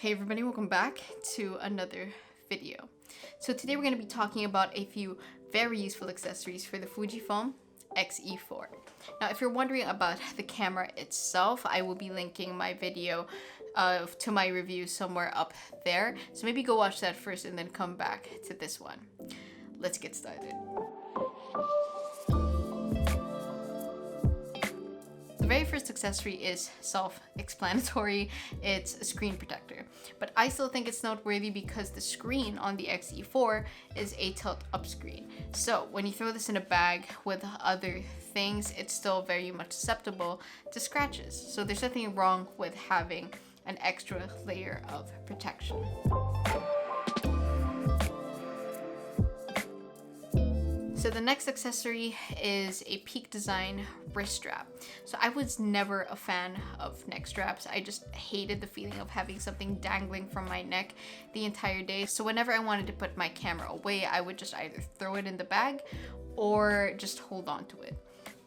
Hey everybody, welcome back to another video. So today we're going to be talking about a few very useful accessories for the Fujifilm X-E4. Now if you're wondering about the camera itself, I will be linking my video to my review somewhere up there. So maybe go watch that first and then come back to this one. Let's get started. The very first accessory is self-explanatory. It's a screen protector, but I still think it's noteworthy because the screen on the X-E4 is a tilt-up screen. So when you throw this in a bag with other things, it's still very much susceptible to scratches. So there's nothing wrong with having an extra layer of protection. So the next accessory is a Peak Design wrist strap. So I was never a fan of neck straps. I just hated the feeling of having something dangling from my neck the entire day. So whenever I wanted to put my camera away, I would just either throw it in the bag or just hold on to it.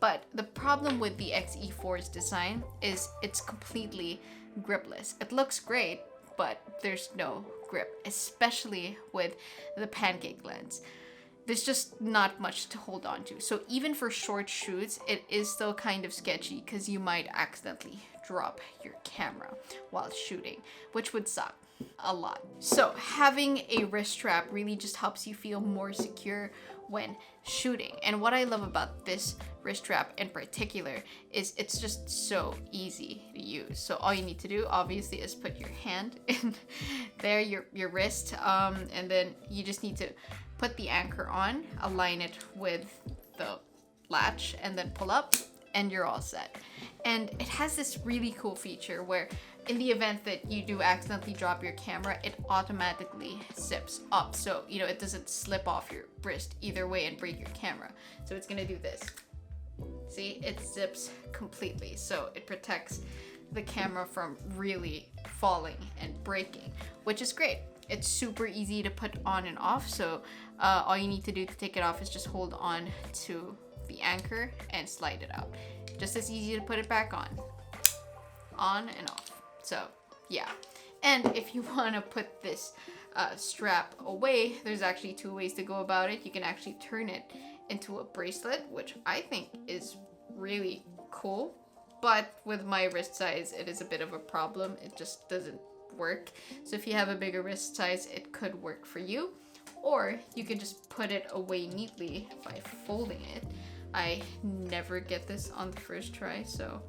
But the problem with the X-E4's design is it's completely gripless. It looks great, but there's no grip, especially with the pancake lens. There's just not much to hold on to. So even for short shoots, it is still kind of sketchy because you might accidentally drop your camera while shooting, which would suck a lot. So having a wrist strap really just helps you feel more secure when shooting. And what I love about this wrist strap in particular is it's just so easy to use. So all you need to do obviously is put your hand in there, your wrist, and then you just need to put the anchor on, align it with the latch, and then pull up, and you're all set. And it has this really cool feature where in the event that you do accidentally drop your camera, it automatically zips up. So, you know, it doesn't slip off your wrist either way and break your camera. So it's gonna do this. See, it zips completely. So it protects the camera from really falling and breaking, which is great. It's super easy to put on and off, so all you need to do to take it off is just hold on to the anchor and slide it out. Just as easy to put it back on and off. So yeah, and if you want to put this strap away, there's actually two ways to go about it. You can actually turn it into a bracelet, which I think is really cool, but with my wrist size, it is a bit of a problem. It just doesn't work. So if you have a bigger wrist size, it could work for you, or you can just put it away neatly by folding it. I never get this on the first try, so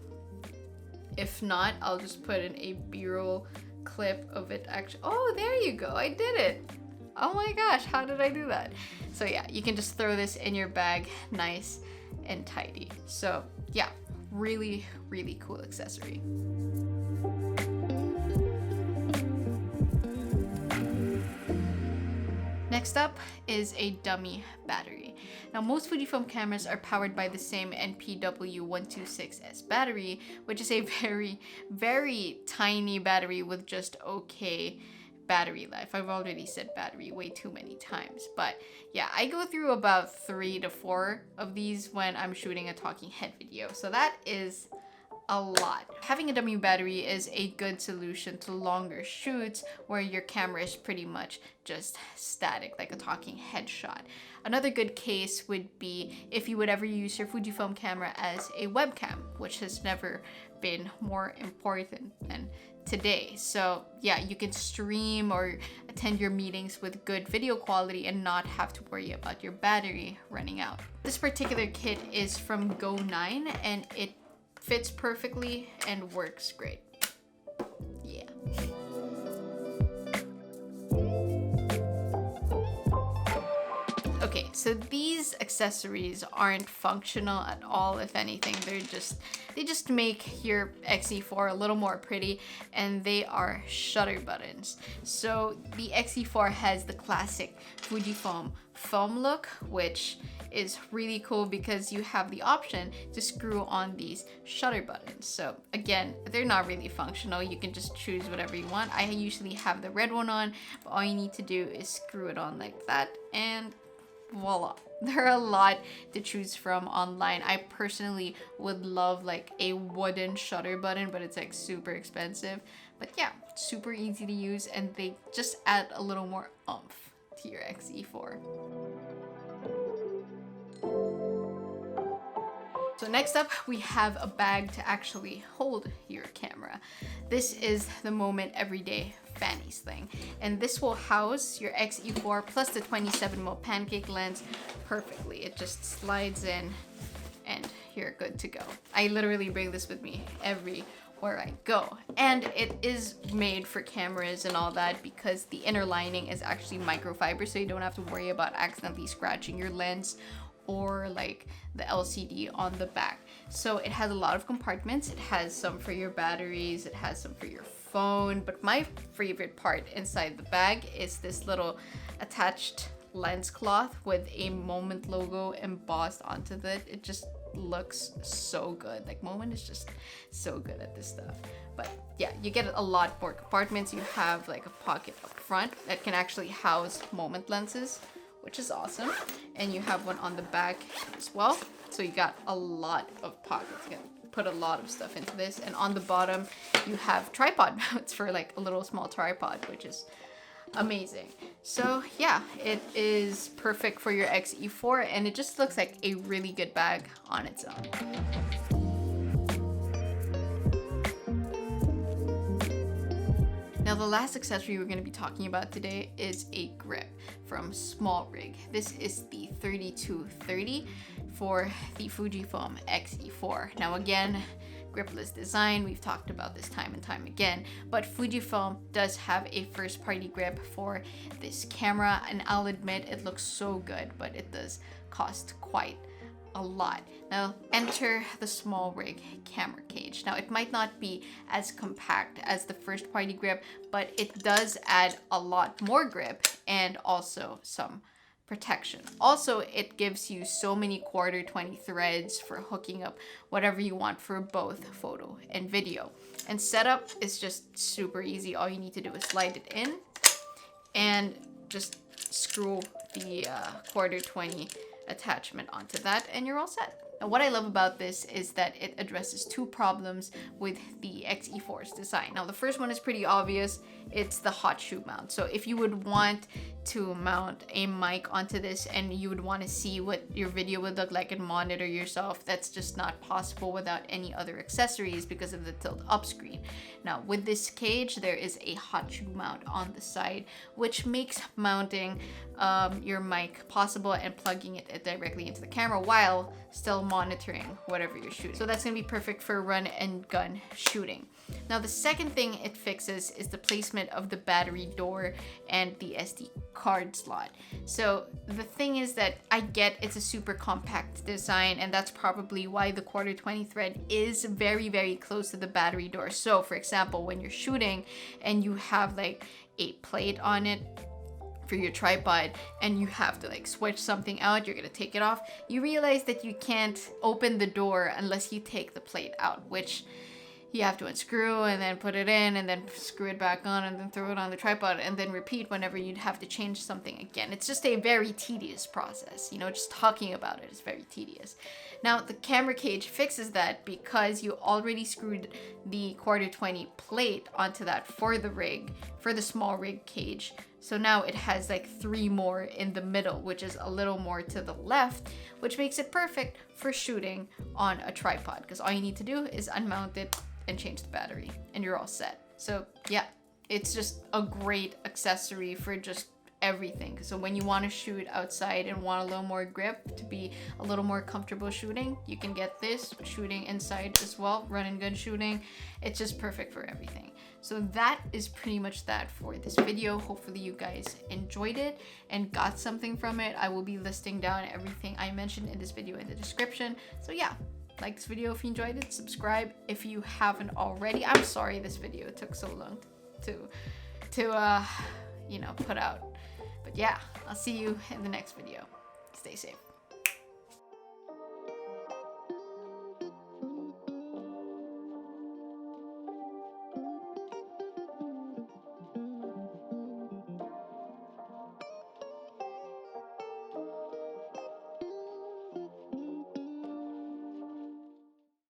if not, I'll just put in a B-roll clip of it actually. Oh, there you go, I did it. Oh my gosh, how did I do that? So yeah, you can just throw this in your bag nice and tidy. So yeah, really cool accessory. Next up is a dummy battery. Now most Fujifilm cameras are powered by the same NPW126S battery, which is a very tiny battery with just okay battery life. I've already said battery way too many times, but yeah, I go through about 3 to 4 of these when I'm shooting a talking head video, so that is a lot. Having a dummy battery is a good solution to longer shoots where your camera is pretty much just static, like a talking head shot. Another good case would be if you would ever use your Fujifilm camera as a webcam, which has never been more important than today. So yeah, you can stream or attend your meetings with good video quality and not have to worry about your battery running out. This particular kit is from Go9 and it fits perfectly and works great. Yeah. Okay, so these accessories aren't functional at all. If anything, they just make your X-E4 a little more pretty, and they are shutter buttons. So the X-E4 has the classic Fujifilm film look, which is really cool because you have the option to screw on these shutter buttons. So again, they're not really functional. You can just choose whatever you want. I usually have the red one on, but all you need to do is screw it on like that, and voila. There are a lot to choose from online. I personally would love like a wooden shutter button, but it's like super expensive. But yeah, super easy to use, and they just add a little more oomph to your X-E4. So next up, we have a bag to actually hold your camera. This is the Moment Everyday Fanny Sling, and this will house your X-E4 plus the 27mm pancake lens perfectly. It just slides in and you're good to go. I literally bring this with me everywhere I go, and it is made for cameras and all that because the inner lining is actually microfiber, so you don't have to worry about accidentally scratching your lens or like the LCD on the back. So it has a lot of compartments. It has some for your batteries, it has some for your phone, but my favorite part inside the bag is this little attached lens cloth with a Moment logo embossed onto it. It just looks so good. Like, Moment is just so good at this stuff. But yeah, you get a lot more compartments. You have like a pocket up front that can actually house Moment lenses, which is awesome. And you have one on the back as well. So you got a lot of pockets. You can put a lot of stuff into this. And on the bottom, you have tripod mounts for like a little small tripod, which is amazing. So yeah, it is perfect for your X-E4, and it just looks like a really good bag on its own. Now, the last accessory we're going to be talking about today is a grip from SmallRig. This is the 3230 for the Fujifilm X-E4. Now again, gripless design, we've talked about this time and time again, but Fujifilm does have a first party grip for this camera, and I'll admit it looks so good, but it does cost quite a lot. Now enter the SmallRig camera cage. Now it might not be as compact as the first party grip, but it does add a lot more grip and also some protection. Also, it gives you so many 1/4-20 threads for hooking up whatever you want for both photo and video. And setup is just super easy. All you need to do is slide it in and just screw the 1/4-20 attachment onto that, and you're all set. Now, what I love about this is that it addresses two problems with the X-E4's design. Now, the first one is pretty obvious. It's the hot shoe mount. So if you would want to mount a mic onto this and you would want to see what your video would look like and monitor yourself, that's just not possible without any other accessories because of the tilt up screen. Now, with this cage, there is a hot shoe mount on the side, which makes mounting your mic possible and plugging it directly into the camera while still monitoring whatever you're shooting. So that's gonna be perfect for run and gun shooting. Now, the second thing it fixes is the placement of the battery door and the SD card slot. So the thing is that I get it's a super compact design, and that's probably why the 1/4-20 thread is very, very close to the battery door. So for example, when you're shooting and you have like a plate on it for your tripod and you have to like switch something out, you're gonna take it off, you realize that you can't open the door unless you take the plate out, which you have to unscrew and then put it in and then screw it back on and then throw it on the tripod and then repeat whenever you'd have to change something again. It's just a very tedious process. You know, just talking about it is very tedious. Now, the camera cage fixes that because you already screwed the 1/4-20 plate onto that for the rig, for the SmallRig cage. So now it has like 3 more in the middle, which is a little more to the left, which makes it perfect for shooting on a tripod because all you need to do is unmount it and change the battery and you're all set. So yeah, it's just a great accessory for just everything. So when you want to shoot outside and want a little more grip to be a little more comfortable shooting, you can get this. Shooting inside as well, run and gun shooting, it's just perfect for everything. So that is pretty much that for this video. Hopefully you guys enjoyed it and got something from it. I will be listing down everything I mentioned in this video in the description. So yeah, like this video if you enjoyed it, subscribe if you haven't already. I'm sorry this video took so long to you know, put out. But yeah, I'll see you in the next video. Stay safe.